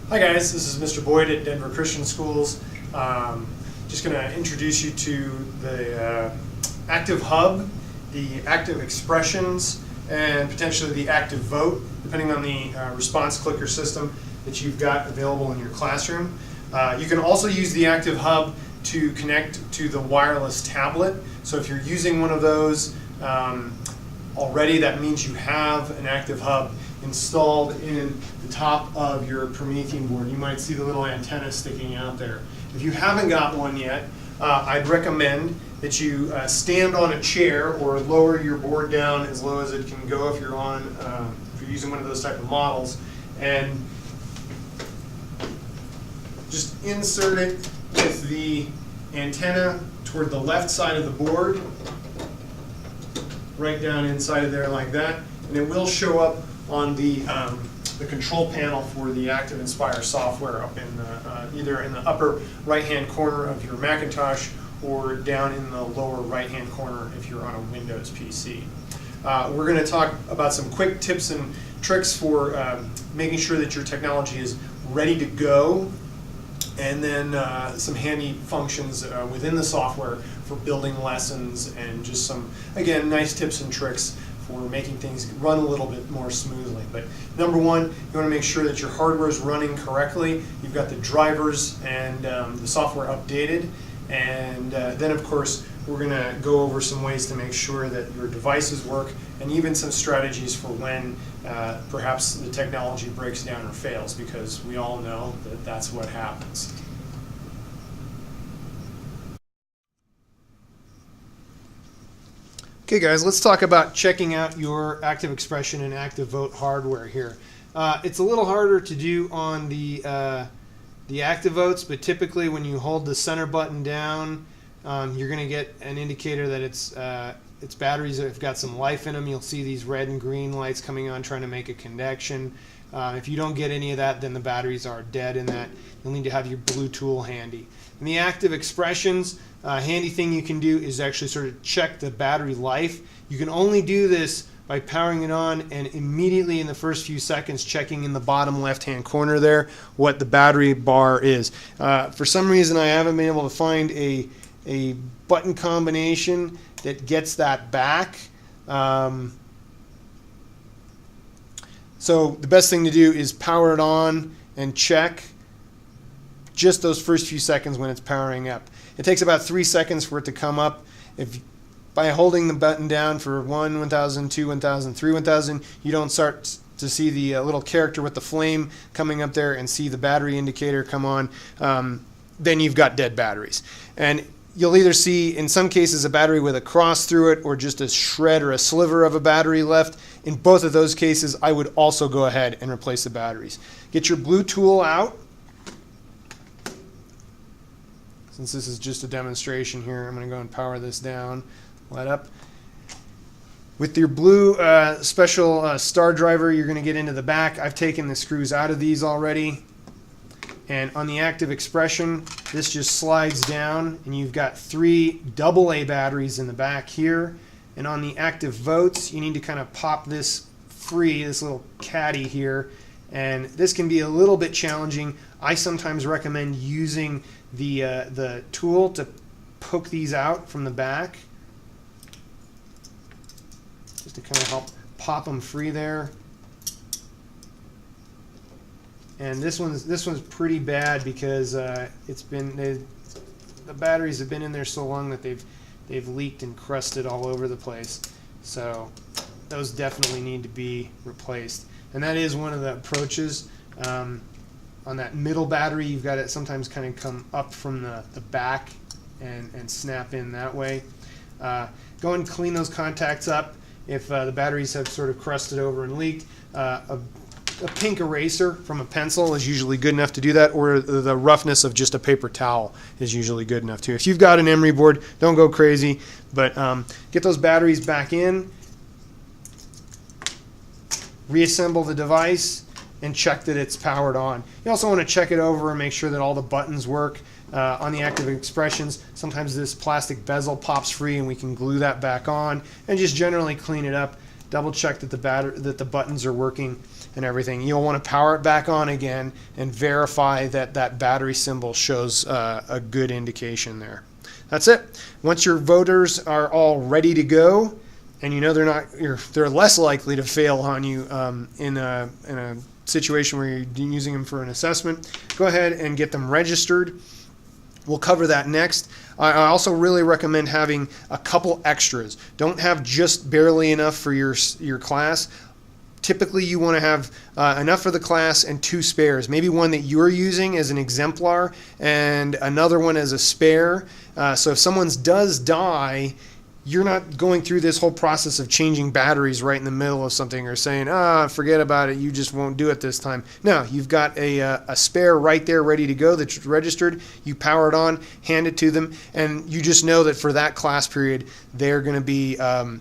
Hi guys, this is Mr. Boyd at Denver Christian Schools. Just going to introduce you to the Activ Hub, the Activexpressions, and potentially the Activote, depending on the response clicker system that you've got available in your classroom. You can also use the Activ Hub to connect to the wireless tablet. So if you're using one of those already, that means you have an Activ Hub installed in the top of your Promethean board. You might see the little antenna sticking out there. If you haven't got one yet, I'd recommend that you stand on a chair or lower your board down as low as it can go if you're using one of those type of models, and just insert it with the antenna toward the left side of the board, right down inside of there like that, and it will show up on the control panel for the ActivInspire software up in either in the upper right-hand corner of your Macintosh or down in the lower right-hand corner if you're on a Windows PC. We're going to talk about some quick tips and tricks for making sure that your technology is ready to go, and then some handy functions within the software for building lessons, and just some, again, nice tips and tricks for making things run a little bit more smoothly. But number one, you want to make sure that your hardware is running correctly. You've got the drivers and the software updated, and then of course we're going to go over some ways to make sure that your devices work, and even some strategies for when perhaps the technology breaks down or fails, because we all know that that's what happens. Okay guys, let's talk about checking out your Activexpression and Activote hardware here. It's a little harder to do on the Activotes, but typically when you hold the center button down, you're going to get an indicator that its batteries have got some life in them. You'll see these red and green lights coming on trying to make a connection. If you don't get any of that, then the batteries are dead in that. You'll need to have your blue tool handy. In the Activexpressions, handy thing you can do is actually sort of check the battery life. You can only do this by powering it on and immediately in the first few seconds checking in the bottom left-hand corner there what the battery bar is. For some reason I haven't been able to find a button combination that gets that back. So the best thing to do is power it on and check just those first few seconds when it's powering up. It takes about 3 seconds for it to come up. If by holding the button down for 1, 1000, 2, 1000, 3, 1000, you don't start to see the little character with the flame coming up there and see the battery indicator come on, then you've got dead batteries. And you'll either see, in some cases, a battery with a cross through it or just a shred or a sliver of a battery left. In both of those cases, I would also go ahead and replace the batteries. Get your blue tool out. Since this is just a demonstration here, I'm going to go and power this down, let up. With your blue special star driver, you're going to get into the back. I've taken the screws out of these already. And on the Activexpression, this just slides down, and you've got 3 AA batteries in the back here. And on the Activotes, you need to kind of pop this free, this little caddy here. And this can be a little bit challenging. I sometimes recommend using the tool to poke these out from the back, just to kind of help pop them free there. And this one's pretty bad because the batteries have been in there so long that they've leaked and crusted all over the place. So those definitely need to be replaced. And that is one of the approaches. On that middle battery, you've got it sometimes kind of come up from the back and snap in that way. Go and clean those contacts up if the batteries have sort of crusted over and leaked. A pink eraser from a pencil is usually good enough to do that, or the roughness of just a paper towel is usually good enough too. If you've got an emery board, don't go crazy, but get those batteries back in, reassemble the device, and check that it's powered on. You also want to check it over and make sure that all the buttons work. On the Activexpressions, sometimes this plastic bezel pops free and we can glue that back on, and just generally clean it up double check that the buttons are working and everything. You'll want to power it back on again and verify that that battery symbol shows a good indication there. That's it. Once your voters are all ready to go, and you know they're less likely to fail on you in a situation where you're using them for an assessment, go ahead and get them registered. We'll cover that next. I also really recommend having a couple extras. Don't have just barely enough for your class. Typically you want to have enough for the class and 2 spares. Maybe one that you're using as an exemplar and another one as a spare. So if someone's does die, you're not going through this whole process of changing batteries right in the middle of something or saying, forget about it, you just won't do it this time. No, you've got a spare right there ready to go that's registered. You power it on, hand it to them, and you just know that for that class period, they're going to be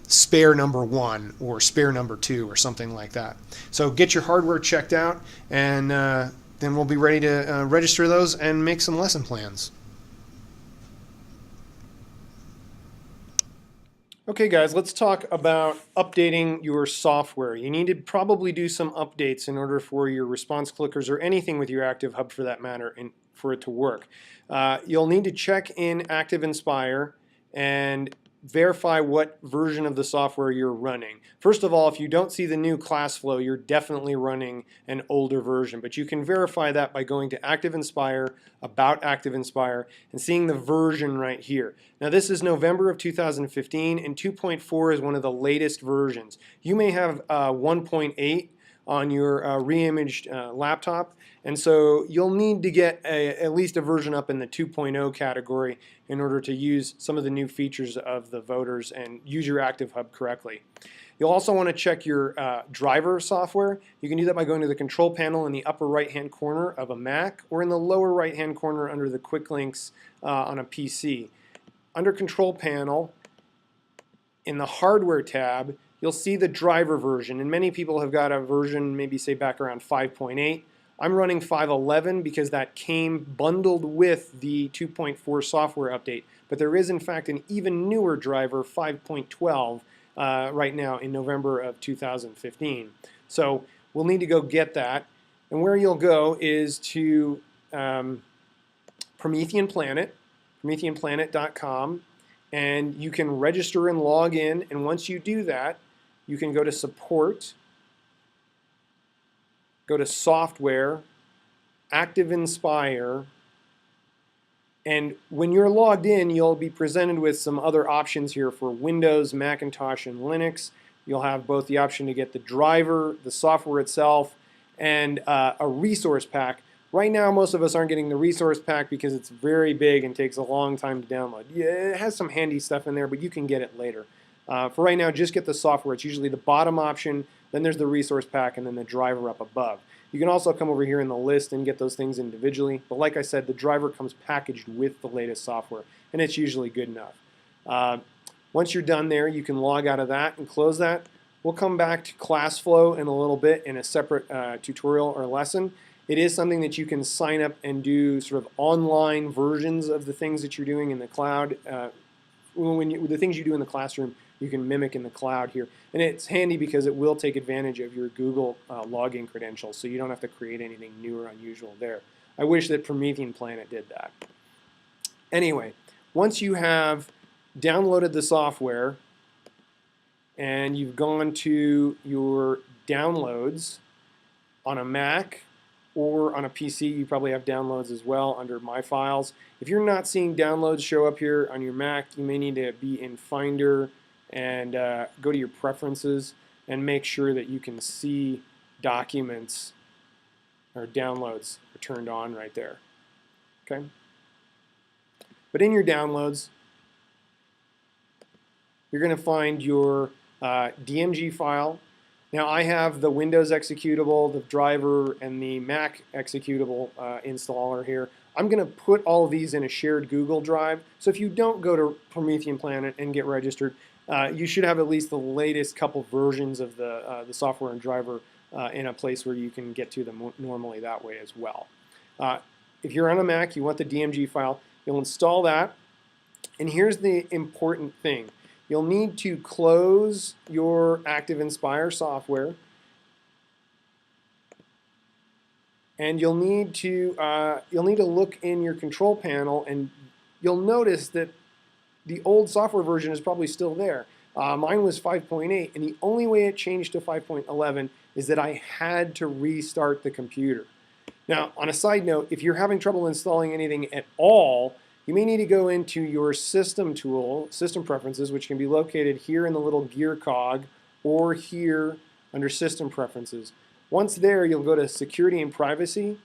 spare number 1 or spare number 2 or something like that. So get your hardware checked out, and then we'll be ready to register those and make some lesson plans. Okay guys, let's talk about updating your software. You need to probably do some updates in order for your response clickers or anything with your Activ Hub for that matter and for it to work. You'll need to check in ActivInspire and verify what version of the software you're running. First of all, if you don't see the new class flow, you're definitely running an older version, but you can verify that by going to ActivInspire, About ActivInspire, and seeing the version right here. Now this is November of 2015, and 2.4 is one of the latest versions. You may have 1.8 on your re-imaged laptop, and so you'll need to get at least a version up in the 2.0 category in order to use some of the new features of the voters and use your Activ Hub correctly. You'll also want to check your driver software. You can do that by going to the control panel in the upper right hand corner of a Mac or in the lower right hand corner under the quick links on a PC. Under control panel, in the hardware tab, you'll see the driver version, and many people have got a version maybe say back around 5.8. I'm running 5.11 because that came bundled with the 2.4 software update, but there is in fact an even newer driver, 5.12, right now in November of 2015. So we'll need to go get that, and where you'll go is to Promethean Planet, PrometheanPlanet.com, and you can register and log in, and once you do that, you can go to Support, go to Software, ActivInspire, and when you're logged in, you'll be presented with some other options here for Windows, Macintosh, and Linux. You'll have both the option to get the driver, the software itself, and a resource pack. Right now, most of us aren't getting the resource pack because it's very big and takes a long time to download. Yeah, it has some handy stuff in there, but you can get it later. For right now, just get the software. It's usually the bottom option, then there's the resource pack, and then the driver up above. You can also come over here in the list and get those things individually, but like I said, the driver comes packaged with the latest software, and it's usually good enough. Once you're done there, you can log out of that and close that. We'll come back to class flow in a little bit in a separate tutorial or lesson. It is something that you can sign up and do sort of online versions of the things that you're doing in the cloud. The things you do in the classroom, you can mimic in the cloud here. And it's handy because it will take advantage of your Google login credentials, so you don't have to create anything new or unusual there. I wish that Promethean Planet did that. Anyway, once you have downloaded the software and you've gone to your downloads on a Mac or on a PC, you probably have downloads as well under My Files. If you're not seeing downloads show up here on your Mac, you may need to be in Finder and go to your preferences and make sure that you can see documents or downloads are turned on right there. Okay? But in your downloads, you're going to find your DMG file. Now I have the Windows executable, the driver, and the Mac executable installer here. I'm going to put all of these in a shared Google Drive. So if you don't go to Promethean Planet and get registered, you should have at least the latest couple versions of the software and driver in a place where you can get to them normally that way as well. If you're on a Mac, you want the DMG file, you'll install that. And here's the important thing. you'll need to close your ActivInspire software, and you'll need to look in your control panel, and you'll notice that the old software version is probably still there. Mine was 5.8, and the only way it changed to 5.11 is that I had to restart the computer. Now, on a side note, if you're having trouble installing anything at all, you may need to go into your system tool, System Preferences, which can be located here in the little gear cog or here under System Preferences. Once there, you'll go to Security and Privacy.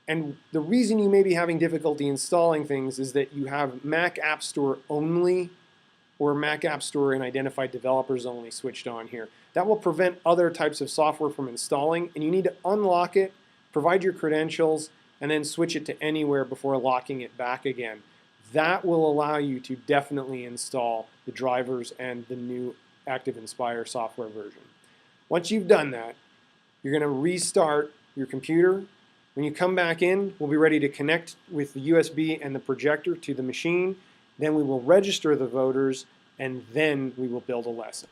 And the reason you may be having difficulty installing things is that you have Mac App Store only or Mac App Store and Identified Developers only switched on here. That will prevent other types of software from installing, and you need to unlock it, provide your credentials, and then switch it to anywhere before locking it back again. That will allow you to definitely install the drivers and the new ActivInspire software version. Once you've done that, you're going to restart your computer. When you come back in, we'll be ready to connect with the USB and the projector to the machine. Then we will register the voters, and then we will build a lesson.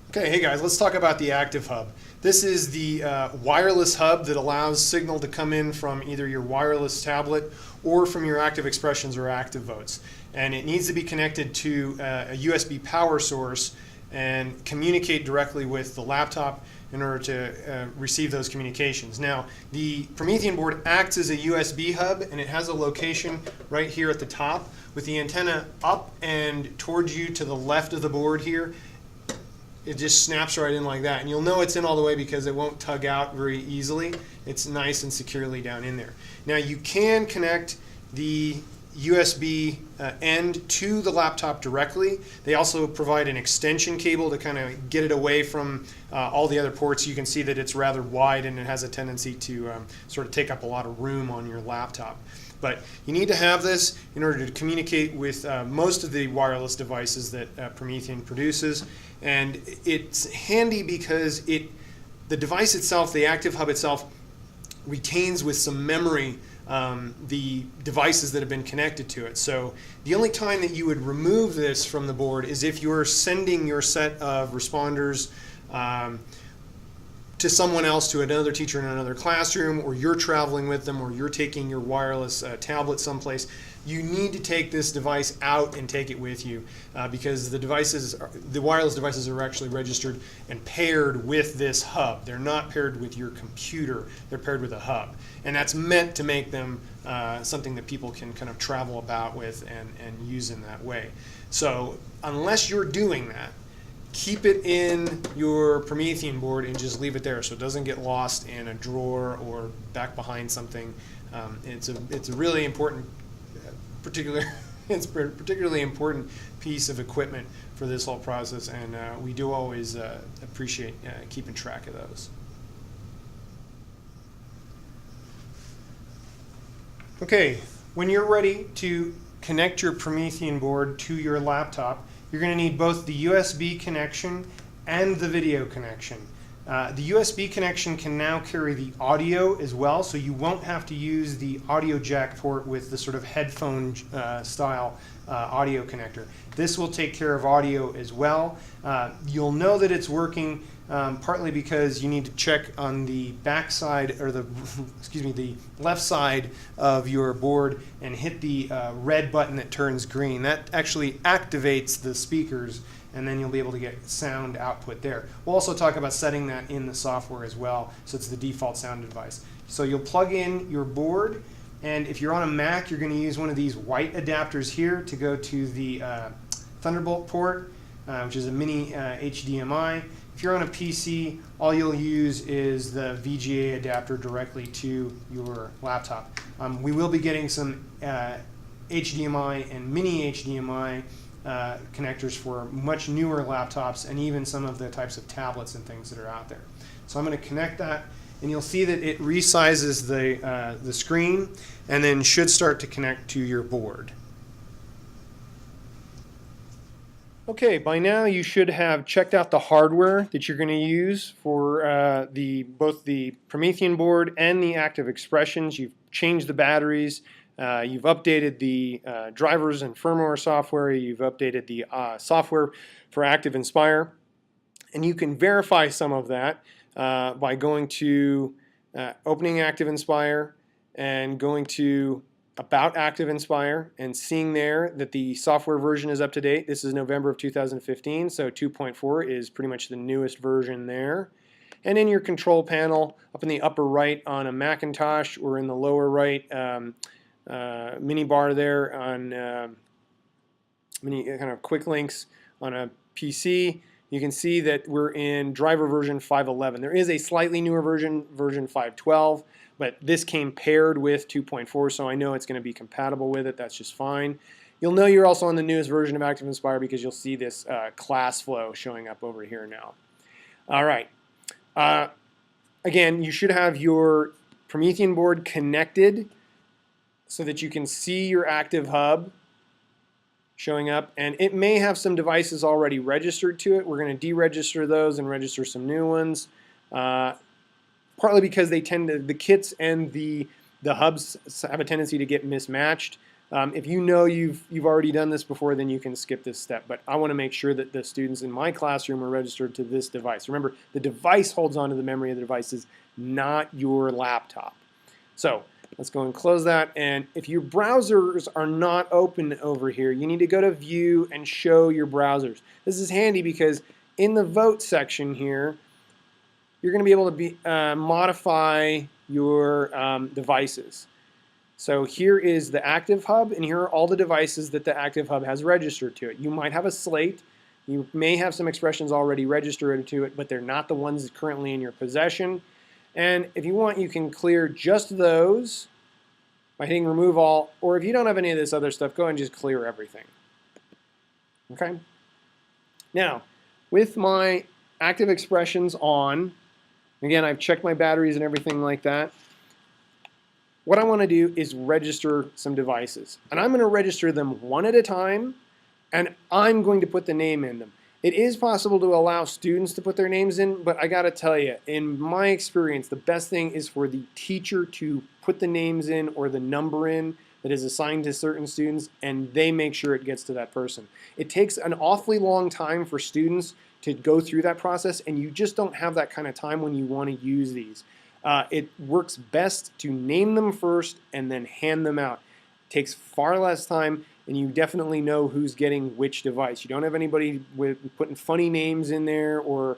Okay, hey guys, let's talk about the Activ Hub. This is the wireless hub that allows signal to come in from either your wireless tablet or from your Activexpressions or Activotes. And it needs to be connected to a USB power source and communicate directly with the laptop in order to receive those communications. Now, the Promethean board acts as a USB hub, and it has a location right here at the top with the antenna up and towards you to the left of the board here. It just snaps right in like that, and you'll know it's in all the way because it won't tug out very easily. It's nice and securely down in there. Now, you can connect the USB end to the laptop directly. They also provide an extension cable to kind of get it away from all the other ports. You can see that it's rather wide, and it has a tendency to sort of take up a lot of room on your laptop. But you need to have this in order to communicate with most of the wireless devices that Promethean produces. And it's handy because the device itself, the Activ Hub itself, retains with some memory the devices that have been connected to it. So the only time that you would remove this from the board is if you're sending your set of responders to someone else, to another teacher in another classroom, or you're traveling with them, or you're taking your wireless tablet someplace. You need to take this device out and take it with you because the wireless devices are actually registered and paired with this hub. They're not paired with your computer, they're paired with a hub. And that's meant to make them something that people can kind of travel about with and use in that way. So unless you're doing that, keep it in your Promethean board and just leave it there so it doesn't get lost in a drawer or back behind something. It's a really important, it's a particularly important piece of equipment for this whole process, and we do always appreciate keeping track of those. Okay, when you're ready to connect your Promethean board to your laptop, you're going to need both the USB connection and the video connection. The USB connection can now carry the audio as well, so you won't have to use the audio jack port with the sort of headphone style audio connector. This will take care of audio as well. You'll know that it's working partly because you need to check on the back side, or the left side of your board and hit the red button that turns green. That actually activates the speakers, and then you'll be able to get sound output there. We'll also talk about setting that in the software as well, so it's the default sound device. So you'll plug in your board, and if you're on a Mac, you're going to use one of these white adapters here to go to the Thunderbolt port, which is a mini HDMI. If you're on a PC, all you'll use is the VGA adapter directly to your laptop. We will be getting some HDMI and mini HDMI connectors for much newer laptops and even some of the types of tablets and things that are out there. So I'm going to connect that, and you'll see that it resizes the screen and then should start to connect to your board. Okay, by now you should have checked out the hardware that you're going to use for both the Promethean board and the Activexpressions. You've changed the batteries, You've updated the drivers and firmware software. You've updated the software for ActivInspire. And you can verify some of that by going to opening ActivInspire and going to About ActivInspire and seeing there that the software version is up to date. This is November of 2015, so 2.4 is pretty much the newest version there. And in your control panel, up in the upper right on a Macintosh, or in the lower right mini bar there on mini kind of quick links on a PC, you can see that we're in driver version 5.11. There is a slightly newer version, version 5.12, but this came paired with 2.4, so I know it's going to be compatible with it. That's just fine. You'll know you're also on the newest version of ActivInspire because you'll see this class flow showing up over here now. All right. Again, you should have your Promethean board connected so that you can see your Activ Hub showing up, and it may have some devices already registered to it. We're going to deregister those and register some new ones, partly because they tend to, the kits and the hubs have a tendency to get mismatched. If you know you've already done this before, then you can skip this step, but I want to make sure that the students in my classroom are registered to this device. Remember, the device holds on to the memory of the devices, not your laptop. So let's go and close that, and if your browsers are not open over here, you need to go to View and Show Your Browsers. This is handy because in the Vote section here, you're going to be able to modify your devices. So here is the Activ Hub, and here are all the devices that the Activ Hub has registered to it. You might have a slate. You may have some expressions already registered to it, but they're not the ones currently in your possession. And if you want, you can clear just those by hitting Remove All, or if you don't have any of this other stuff, go ahead and just clear everything. Okay? Now, with my Activexpressions on, again, I've checked my batteries and everything like that. What I want to do is register some devices. And I'm going to register them one at a time, and I'm going to put the name in them. It is possible to allow students to put their names in, but I got to tell you, in my experience, the best thing is for the teacher to put the names in or the number in that is assigned to certain students, and they make sure it gets to that person. It takes an awfully long time for students to go through that process, and you just don't have that kind of time when you want to use these. It works best to name them first and then hand them out. It takes far less time, and you definitely know who's getting which device. You don't have anybody putting funny names in there, or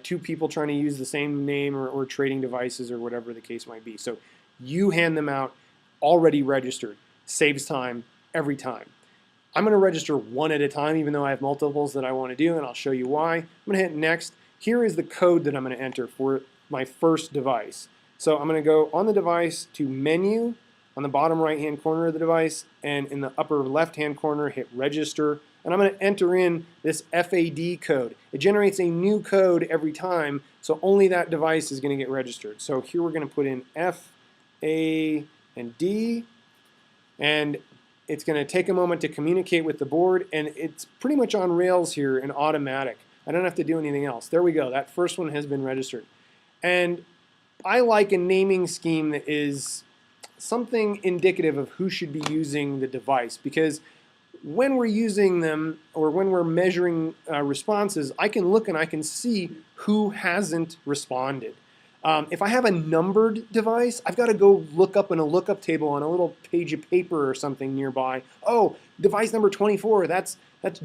two people trying to use the same name, or trading devices, or whatever the case might be. So you hand them out already registered. Saves time every time. I'm going to register one at a time, even though I have multiples that I want to do, and I'll show you why. I'm going to hit Next. Here is the code that I'm going to enter for my first device. So I'm going to go on the device to Menu, on the bottom right-hand corner of the device, and in the upper left-hand corner, hit Register, and I'm going to enter in this FAD code. It generates a new code every time, so only that device is going to get registered. So here we're going to put in F, A, and D, and it's going to take a moment to communicate with the board, and it's pretty much on rails here and automatic. I don't have to do anything else. There we go. That first one has been registered. And I like a naming scheme that is something indicative of who should be using the device, because when we're using them, or when we're measuring responses, I can look and I can see who hasn't responded. If I have a numbered device, I've got to go look up in a lookup table on a little page of paper or something nearby. Oh, device number 24, that's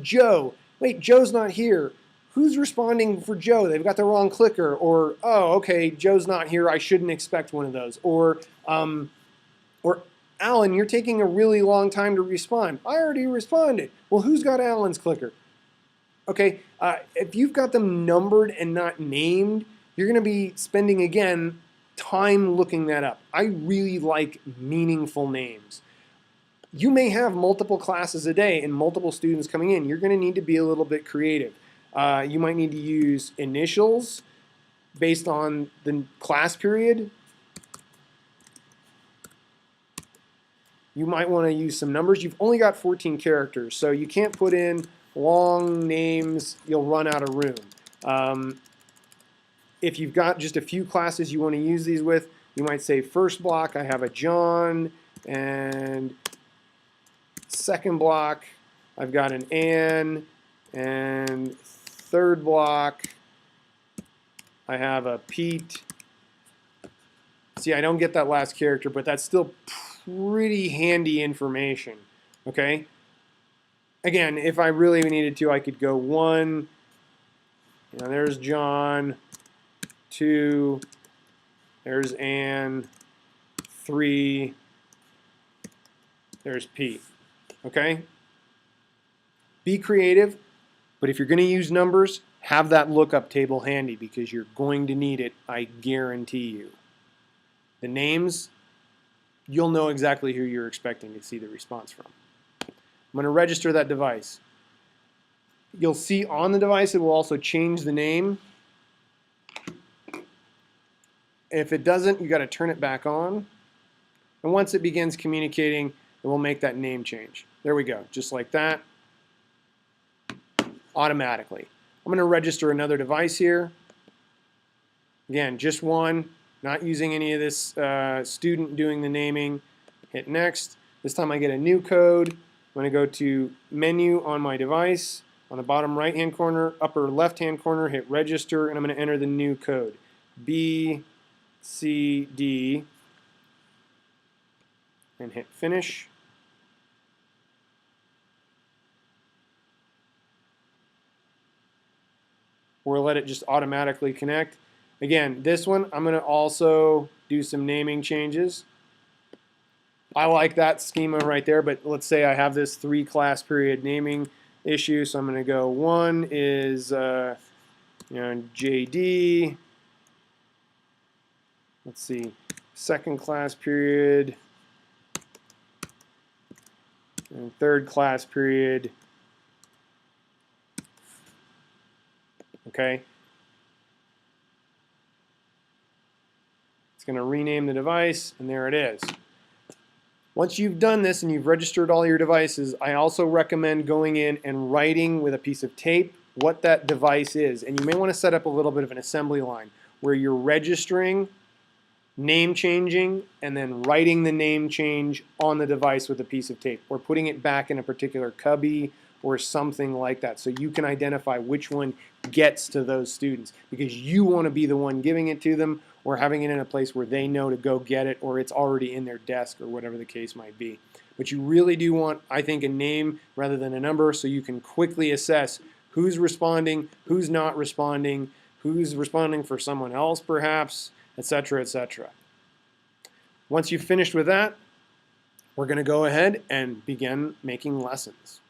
Joe. Wait, Joe's not here. Who's responding for Joe? They've got the wrong clicker. Or, oh, okay, Joe's not here. I shouldn't expect one of those. Or Alan, you're taking a really long time to respond. I already responded. Well, who's got Alan's clicker? Okay, if you've got them numbered and not named, you're going to be spending, again, time looking that up. I really like meaningful names. You may have multiple classes a day and multiple students coming in. You're going to need to be a little bit creative. You might need to use initials based on the class period. You might want to use some numbers. You've only got 14 characters, so you can't put in long names. You'll run out of room. If you've got just a few classes you want to use these with, you might say first block, I have a John, and second block, I've got an and third block, I have a Pete. See, I don't get that last character, but that's still pretty handy information, okay? Again, if I really needed to, I could go 1, you know, there's John, 2, there's Ann, 3, there's Pete, okay? Be creative, but if you're going to use numbers, have that lookup table handy because you're going to need it, I guarantee you. The names, you'll know exactly who you're expecting to see the response from. I'm going to register that device. You'll see on the device it will also change the name. If it doesn't, you got to turn it back on. And once it begins communicating, it will make that name change. There we go, just like that. Automatically. I'm going to register another device here. Again, just one, not using any of this student doing the naming. Hit next. This time I get a new code. I'm going to go to menu on my device. On the bottom right hand corner, upper left hand corner, hit register, and I'm going to enter the new code. B, C, D, and hit finish. Or let it just automatically connect. Again, this one, I'm going to also do some naming changes. I like that schema right there, but let's say I have this 3 class period naming issue, so I'm going to go 1 is JD. Let's see, second class period, and third class period. Okay. It's going to rename the device, and there it is. Once you've done this and you've registered all your devices, I also recommend going in and writing with a piece of tape what that device is. And you may want to set up a little bit of an assembly line where you're registering, name changing, and then writing the name change on the device with a piece of tape, or putting it back in a particular cubby or something like that, so you can identify which one gets to those students, because you want to be the one giving it to them or having it in a place where they know to go get it, or it's already in their desk, or whatever the case might be. But you really do want, I think, a name rather than a number, so you can quickly assess who's responding, who's not responding, who's responding for someone else perhaps, etc., etc. Once you've finished with that, we're going to go ahead and begin making lessons.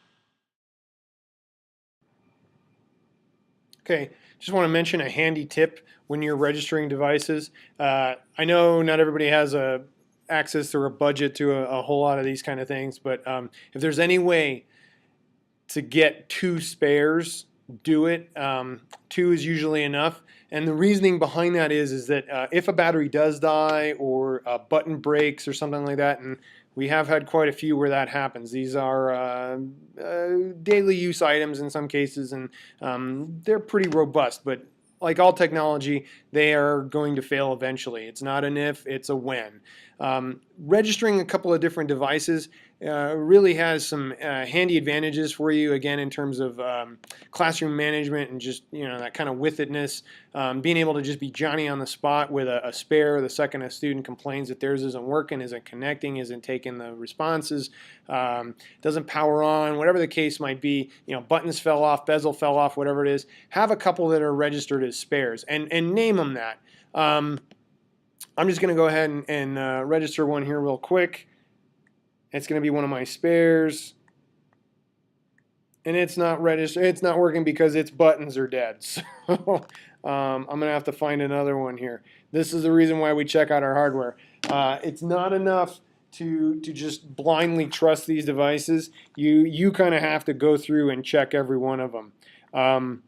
Okay, just want to mention a handy tip when you're registering devices. I know not everybody has access or a budget to a whole lot of these kind of things, but if there's any way to get 2 spares, do it. 2 is usually enough. And the reasoning behind that is that if a battery does die or a button breaks or something like that, and we have had quite a few where that happens. These are daily use items in some cases, and they're pretty robust. But like all technology, they are going to fail eventually. It's not an if, it's a when. Registering a couple of different devices really has some handy advantages for you, again, in terms of classroom management and just, you know, that kind of with itness. Being able to just be Johnny on the spot with a spare the second a student complains that theirs isn't working, isn't connecting, isn't taking the responses, doesn't power on, whatever the case might be, you know, buttons fell off, bezel fell off, whatever it is. Have a couple that are registered as spares and name them that. I'm just going to go ahead and register one here real quick. It's going to be one of my spares. And it's not registered. It's not working because its buttons are dead. So I'm going to have to find another one here. This is the reason why we check out our hardware. It's not enough to just blindly trust these devices. You kind of have to go through and check every one of them. I'm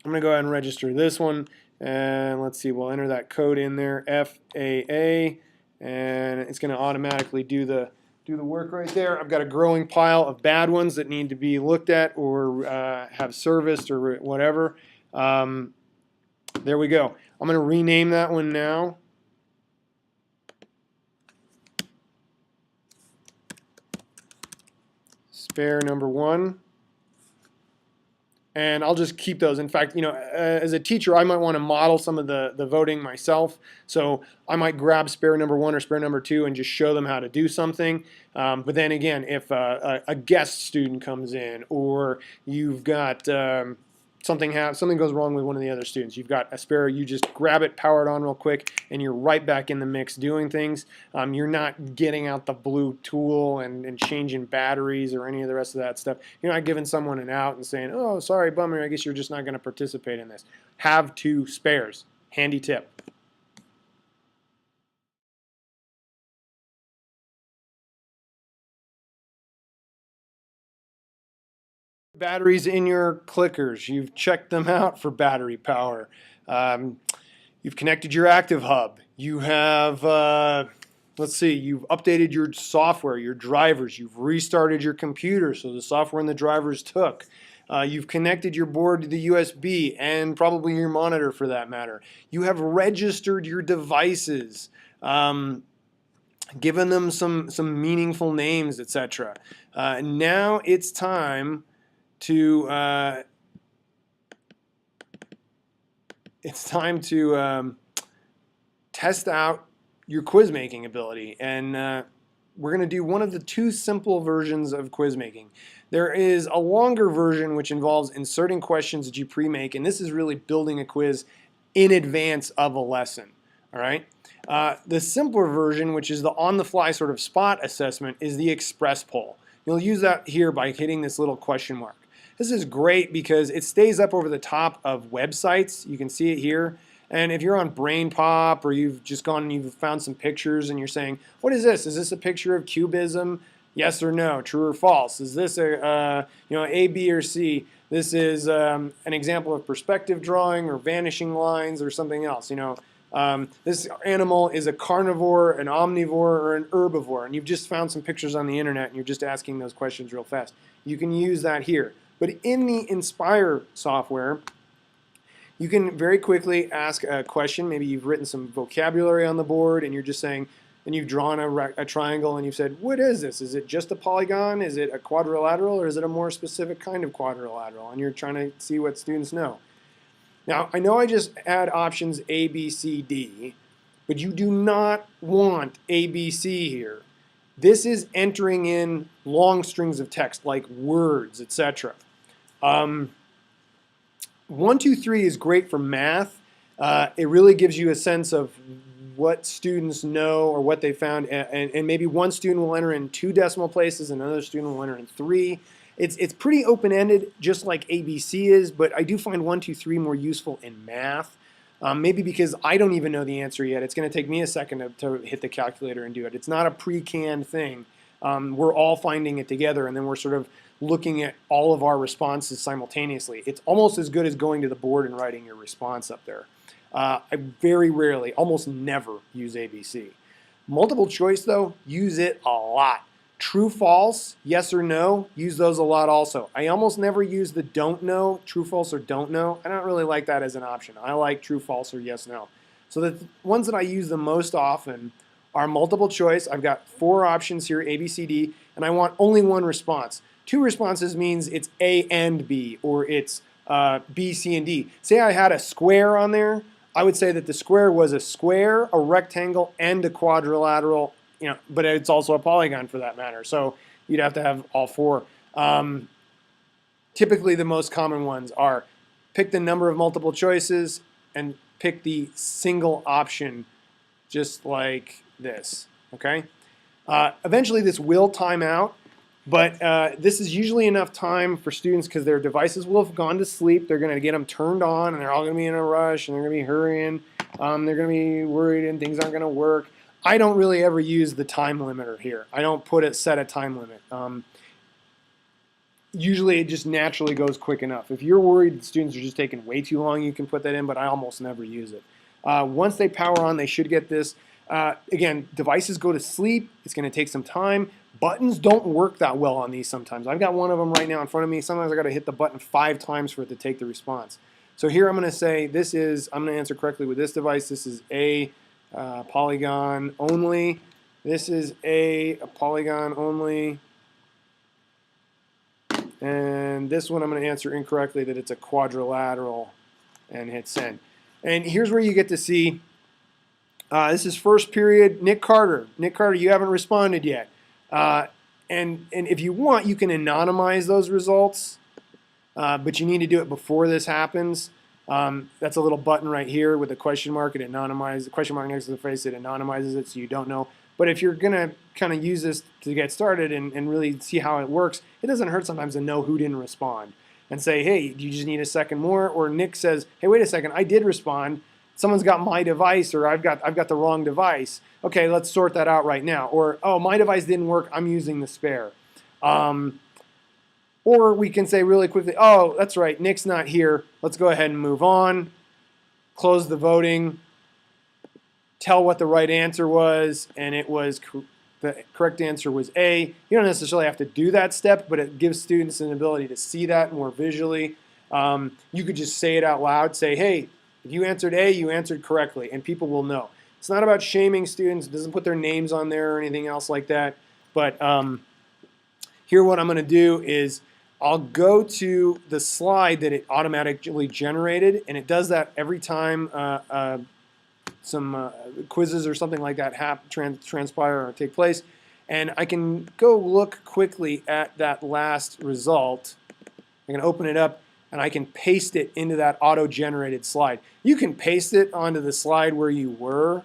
going to go ahead and register this one. And let's see, we'll enter that code in there, FAA, and it's going to automatically do the work right there. I've got a growing pile of bad ones that need to be looked at or have serviced or whatever. There we go. I'm going to rename that one now. spare number 1. And I'll just keep those. In fact, you know, as a teacher, I might want to model some of the voting myself. So I might grab spare number 1 or spare number 2 and just show them how to do something. But then again, if a guest student comes in, or you've got something goes wrong with one of the other students, you've got a spare, you just grab it, power it on real quick, and you're right back in the mix doing things. You're not getting out the blue tool and changing batteries or any of the rest of that stuff. You're not giving someone an out and saying, oh, sorry, bummer, I guess you're just not going to participate in this. Have 2 spares. Handy tip. Batteries in your clickers. You've checked them out for battery power. You've connected your Activ Hub. You have, let's see, you've updated your software, your drivers. You've restarted your computer so the software and the drivers took. You've connected your board to the USB and probably your monitor for that matter. You have registered your devices, given them some meaningful names, etc. Now it's time to test out your quiz making ability, and we're going to do one of the 2 simple versions of quiz making. There is a longer version which involves inserting questions that you pre-make, and this is really building a quiz in advance of a lesson. All right. The simpler version, which is the on-the-fly sort of spot assessment, is the express poll. You'll use that here by hitting this little question mark. This is great because it stays up over the top of websites. You can see it here. And if you're on BrainPop, or you've just gone and you've found some pictures and you're saying, what is this? Is this a picture of cubism? Yes or no, true or false? Is this a, A, B, or C? This is an example of perspective drawing or vanishing lines or something else. This animal is a carnivore, an omnivore, or an herbivore. And you've just found some pictures on the internet and you're just asking those questions real fast. You can use that here. But in the Inspire software, you can very quickly ask a question. Maybe you've written some vocabulary on the board and you're just saying, and you've drawn a triangle and you've said, what is this? Is it just a polygon? Is it a quadrilateral? Or is it a more specific kind of quadrilateral? And you're trying to see what students know. Now, I know I just had options A, B, C, D, but you do not want A, B, C here. This is entering in long strings of text like words, etc. 1, 2, 3 is great for math. It really gives you a sense of what students know or what they found, and maybe one student will enter in 2 decimal places, another student will enter in 3. It's pretty open-ended, just like ABC is, but I do find 1, 2, 3 more useful in math. Maybe because I don't even know the answer yet. It's going to take me a second to hit the calculator and do it. It's not a pre-canned thing. We're all finding it together, and then we're sort of looking at all of our responses simultaneously. It's almost as good as going to the board and writing your response up there. I very rarely, almost never, use ABC. Multiple choice, though, use it a lot. True, false, yes or no, use those a lot also. I almost never use the don't know, true, false, or don't know. I don't really like that as an option. I like true, false, or yes, no. So the ones that I use the most often are multiple choice. I've got 4 options here, A, B, C, D, and I want only 1 response. 2 responses means it's A and B, or it's B, C, and D. Say I had a square on there, I would say that the square was a square, a rectangle, and a quadrilateral, but it's also a polygon for that matter. So you'd have to have all 4. Typically the most common ones are pick the number of multiple choices and pick the single option, just like this, okay? Eventually this will time out, but this is usually enough time for students because their devices will have gone to sleep. They're going to get them turned on, and they're all going to be in a rush, and they're going to be hurrying. They're going to be worried, and things aren't going to work. I don't really ever use the time limiter here. I don't set a time limit. Usually it just naturally goes quick enough. If you're worried that students are just taking way too long, you can put that in, but I almost never use it. Once they power on, they should get this. Again, devices go to sleep. It's going to take some time. Buttons don't work that well on these sometimes. I've got one of them right now in front of me. Sometimes I've got to hit the button 5 times for it to take the response. So here I'm going to say I'm going to answer correctly with this device. This is a polygon only. This is a polygon only. And this one I'm going to answer incorrectly, that it's a quadrilateral, and hit send. And here's where you get to see, this is first period, Nick Carter. Nick Carter, you haven't responded yet. And if you want, you can anonymize those results, but you need to do it before this happens. That's a little button right here with a question mark. It anonymizes the question mark next to the face. It anonymizes it so you don't know. But if you're going to kind of use this to get started and really see how it works, it doesn't hurt sometimes to know who didn't respond and say, hey, do you just need a second more? Or Nick says, hey, wait a second, I did respond. Someone's got my device, or I've got the wrong device. Okay, let's sort that out right now. Or, oh, my device didn't work, I'm using the spare. Or we can say really quickly, oh, that's right, Nick's not here. Let's go ahead and move on. Close the voting. Tell what the right answer was, and it was the correct answer was A. You don't necessarily have to do that step, but it gives students an ability to see that more visually. You could just say it out loud. Say, hey, if you answered A, you answered correctly, and people will know. It's not about shaming students. It doesn't put their names on there or anything else like that. But here what I'm going to do is I'll go to the slide that it automatically generated, and it does that every time some quizzes or something like that transpire or take place. And I can go look quickly at that last result. I can open it up, and I can paste it into that auto-generated slide. You can paste it onto the slide where you were,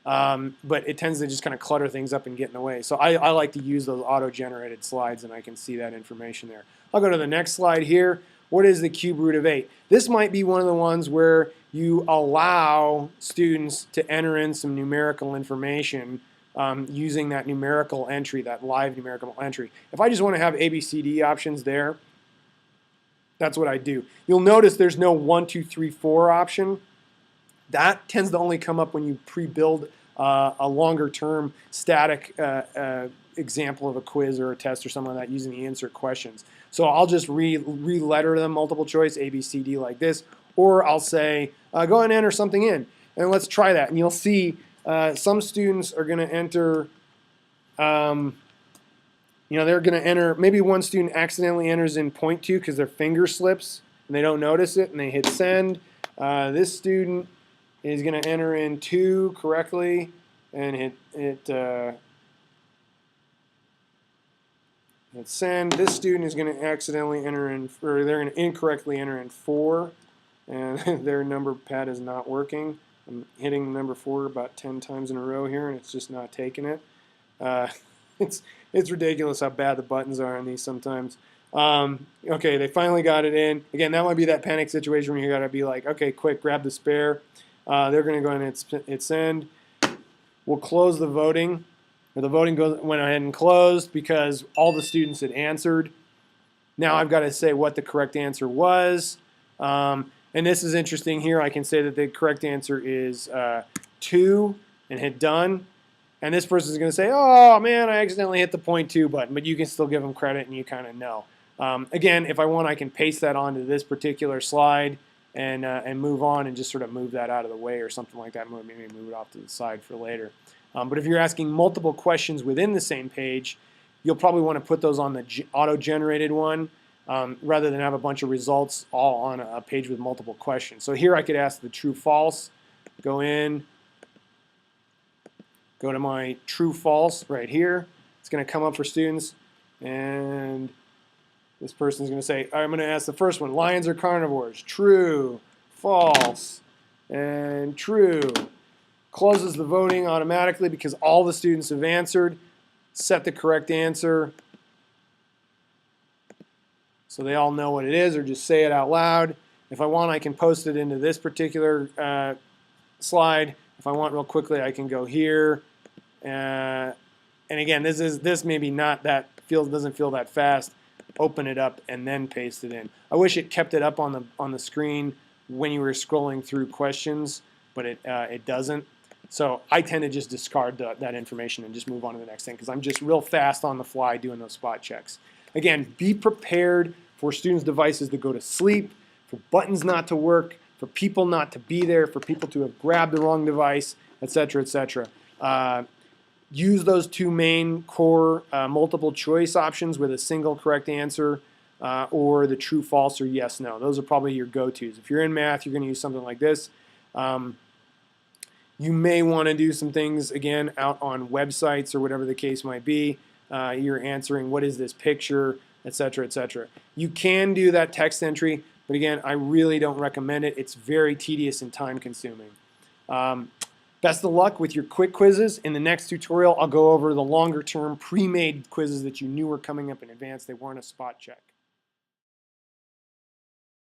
but it tends to just kind of clutter things up and get in the way. So I like to use those auto-generated slides, and I can see that information there. I'll go to the next slide here. What is the cube root of 8? This might be one of the ones where you allow students to enter in some numerical information using that numerical entry, that live numerical entry. If I just want to have ABCD options there, that's what I do. You'll notice there's no 1, 2, 3, 4 option. That tends to only come up when you pre-build a longer-term static example of a quiz or a test or something like that using the insert questions. So I'll just re-letter them multiple choice, A, B, C, D like this, or I'll say, go ahead and enter something in, and let's try that. And you'll see some students are going to enter, they're going to enter, maybe one student accidentally enters in 0.2 because their finger slips and they don't notice it and they hit send. This student is going to enter in 2 correctly and hit send. This student is going to accidentally enter in, or they're going to incorrectly enter in 4, and their number pad is not working. I'm hitting number 4 about 10 times in a row here, and it's just not taking it. It's ridiculous how bad the buttons are on these sometimes. Okay, they finally got it in. Again, that might be that panic situation where you got to be like, okay, quick, grab the spare. They're going to go ahead and hit send. We'll close the voting. The voting went ahead and closed because all the students had answered. Now I've got to say what the correct answer was. And this is interesting here. I can say that the correct answer is 2 and hit done. And this person is going to say, oh man, I accidentally hit the 0.2 button, but you can still give them credit and you kind of know. Again, if I want, I can paste that onto this particular slide and move on and just sort of move that out of the way or something like that. Maybe move it off to the side for later. But if you're asking multiple questions within the same page, you'll probably want to put those on the auto-generated one rather than have a bunch of results all on a page with multiple questions. So here I could ask the true-false, go in, go to my true-false right here. It's going to come up for students, and this person's going to say, I'm going to ask the first one, lions or carnivores? True, false, and true. Closes the voting automatically because all the students have answered. Set the correct answer so they all know what it is, or just say it out loud. If I want, I can post it into this particular slide. If I want real quickly, I can go here. And again, this maybe not that doesn't feel that fast. Open it up and then paste it in. I wish it kept it up on the screen when you were scrolling through questions, but it doesn't. So I tend to just discard that information and just move on to the next thing because I'm just real fast on the fly doing those spot checks. Again, be prepared for students' devices to go to sleep, for buttons not to work, for people not to be there, for people to have grabbed the wrong device, etc., etc. Use those 2 main core multiple choice options with a single correct answer. or the true, false, or yes, no. Those are probably your go-tos. If you're in math, you're going to use something like this. You may want to do some things, again, out on websites or whatever the case might be. You're answering, what is this picture, etc., etc. You can do that text entry, but again, I really don't recommend it. It's very tedious and time-consuming. Best of luck with your quick quizzes. In the next tutorial, I'll go over the longer-term pre-made quizzes that you knew were coming up in advance. They weren't a spot check.